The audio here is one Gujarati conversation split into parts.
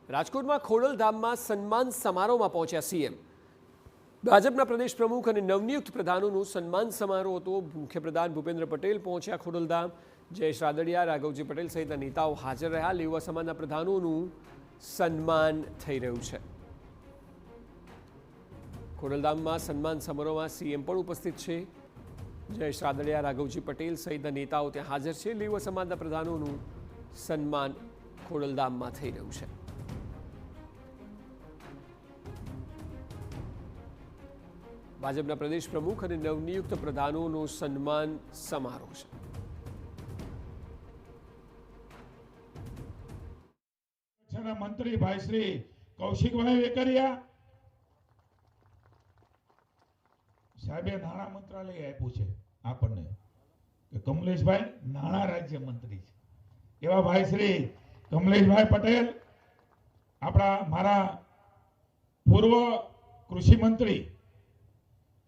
રાજકોટમાં ખોડલધામમાં સન્માન સમારોહમાં પહોંચ્યા સીએમ। ભાજપના પ્રદેશ પ્રમુખ અને નવનિયુક્ત પ્રધાનોનું સન્માન સમારોહ હતો। મુખ્યપ્રધાન ભૂપેન્દ્ર પટેલ પહોંચ્યા ખોડલધામ। જયેશ રાદડિયા, રાઘવજી પટેલ સહિતના નેતાઓ હાજર રહ્યા। લેવા સમાજના પ્રધાનોનું સન્માન થઈ રહ્યું છે। ખોડલધામમાં સન્માન સમારોહમાં સીએમ પણ ઉપસ્થિત છે। જયેશ રાદડિયા, રાઘવજી પટેલ સહિતના નેતાઓ ત્યાં હાજર છે। લેવા સમાજના પ્રધાનોનું સન્માન ખોડલધામમાં થઈ રહ્યું છે। ભાજપના પ્રદેશ પ્રમુખ અને નવનિયુક્ત પ્રધાનોનો સન્માન સમારોહ છે। મંત્રી ભાઈ શ્રી કૌશિકભાઈ વેકરિયા સાહેબે નાણાં મંત્રાલય આપ્યું છે આપણને કે કમલેશભાઈ નાણાં રાજ્ય મંત્રી છે। એવા ભાઈ શ્રી કમલેશભાઈ પટેલ આપણા મારા પૂર્વ કૃષિ મંત્રી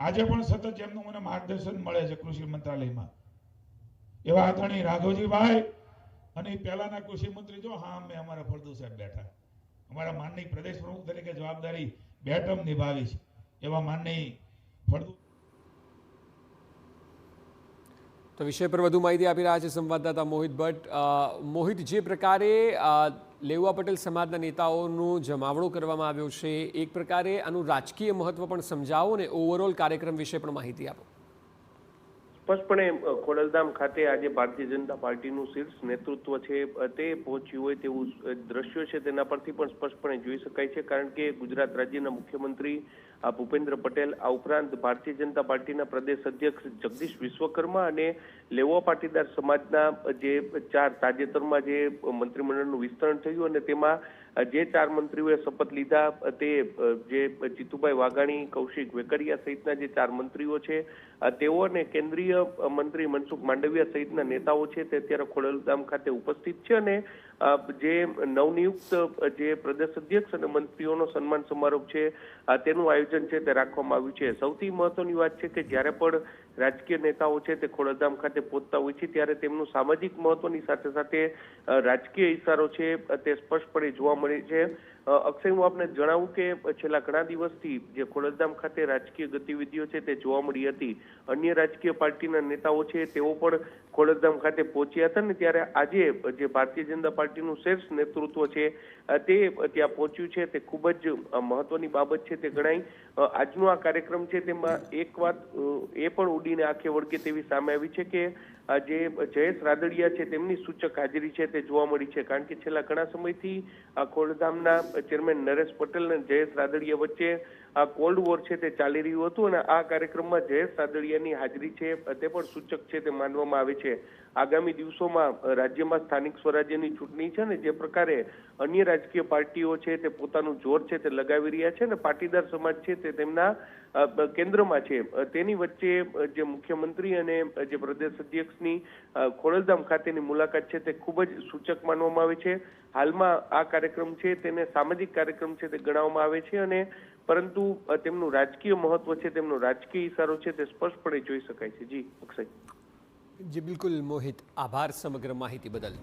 આજે પણ સતત જેમનું મને માર્ગદર્શન મળે છે કૃષિ મંત્રાલયમાં એવા આદરણીય રાઘવજીભાઈ અને પહેલાના કૃષિ મંત્રી જો હા અમે અમારા ફળદુ સાહેબ બેઠા અમારા માનનીય પ્રદેશ પ્રમુખ તરીકે જવાબદારી બે ટર્મ નિભાવી છે એવા માનનીય ફળદુ। તો વિષય પર વધુ માહિતી આપી રહ્યા છે સંવાદદાતા મોહિત ભટ્ટ। મોહિત, જે પ્રકારે લેવા પટેલ સમાજના નેતાઓનો જમાવડો કરવામાં આવ્યો છે, એક પ્રકારે આનું રાજકીય મહત્વ પણ સમજાવો અને ઓવરઓલ કાર્યક્રમ વિશે પણ માહિતી આપો। સ્પષ્ટપણે ખોડલધામ ખાતે આજે ભારતીય જનતા પાર્ટીનું શીર્ષ નેતૃત્વ છે તે પહોંચ્યું હોય તેવું દ્રશ્યો છે તેના પરથી પણ સ્પષ્ટપણે જોઈ શકાય છે। કારણ કે ગુજરાત રાજ્યના મુખ્યમંત્રી ભૂપેન્દ્ર પટેલ, આ ઉપરાંત ભારતીય જનતા પાર્ટીના પ્રદેશ અધ્યક્ષ જગદીશ વિશ્વકર્મા અને લેવા પાટીદાર સમાજના જે તાજેતરમાં જે મંત્રીમંડળનું વિસ્તરણ થયું અને તેમાં જે 4 મંત્રીઓએ શપથ લીધા તે જે જીતુભાઈ વાઘાણી, કૌશિક વેકરિયા સહિતના જે 4 મંત્રીઓ છે તેઓ અને કેન્દ્રીય મંત્રી મનસુખ માંડવિયા સહિતના નેતાઓ છે તે અત્યારે ખોડલધામ ખાતે ઉપસ્થિત છે અને જે નવનિયુક્ત જે પ્રદેશ અધ્યક્ષ અને મંત્રીઓનો સન્માન સમારોહ છે તેનું આયોજન છે તે રાખવામાં આવ્યું છે। સૌથી મહત્વની વાત છે કે જ્યારે પણ રાજકીય નેતાઓ છે તે ખોડલધામ ખાતે પહોંચતા હોય છે ત્યારે તેમનું સામાજિક મહત્વની સાથે સાથે રાજકીય ઇશારો છે તે સ્પષ્ટપણે જોવા મળે છે। અક્ષય, હું આપને જણાવું કે છેલ્લા ઘણા દિવસથી જે ખોડલધામ ખાતે રાજકીય ગતિવિધિઓ છે તે જોવા મળી હતી। અન્ય રાજકીય પાર્ટીના નેતાઓ છે તેઓ પણ ખોડલધામ ખાતે પહોંચ્યા હતા ને ત્યારે આજે જે ભારતીય જનતા પાર્ટીનું શીર્ષ નેતૃત્વ છે તે ત્યાં પહોંચ્યું છે તે ખૂબ જ મહત્વની બાબત છે તે ગણાય। આજનો આ કાર્યક્રમ છે તેમાં એક વાત એ પણ ઉડીને આંખે વળગે તેવી સામે આવી છે કે જે જયેશ રાદડિયા છે તેમની સૂચક હાજરી છે તે જોવા મળી છે। કારણ કે છેલ્લા ઘણા સમયથી ખોડલધામના ચેરમેન નરેશ પટેલ અને જયેશ રાદડિયા વચ્ચે આ કોલ્ડ વોર છે તે ચાલી રહ્યું હતું અને આ કાર્યક્રમમાં જયેશ રાદડિયાની હાજરી છે તે પણ સૂચક છે તે માનવામાં આવે છે। આગામી દિવસોમાં રાજ્યમાં સ્થાનિક સ્વરાજ્યની ચૂંટણી છે ને જે પ્રકારે અન્ય રાજકીય પાર્ટીઓ છે તે પોતાનું જોર છે તે લગાવી રહ્યા છે અને પાટીદાર સમાજ છે તે તેમના કેન્દ્રમાં છે તેની વચ્ચે જે મુખ્યમંત્રી અને જે પ્રદેશ અધ્યક્ષની ખોડલધામ ખાતેની મુલાકાત છે તે ખૂબ જ સૂચક માનવામાં આવે છે। હાલમાં આ કાર્યક્રમ છે તેને સામાજિક કાર્યક્રમ છે તે ગણવામાં આવે છે અને પરંતુ તેમનું રાજકીય મહત્વ છે તેમનો રાજકીય ઇશારો છે તે સ્પષ્ટપણે જોઈ શકાય છે। જી અક્ષય। જી બિલકુલ મોહિત, આભાર સમગ્ર માહિતી બદલ।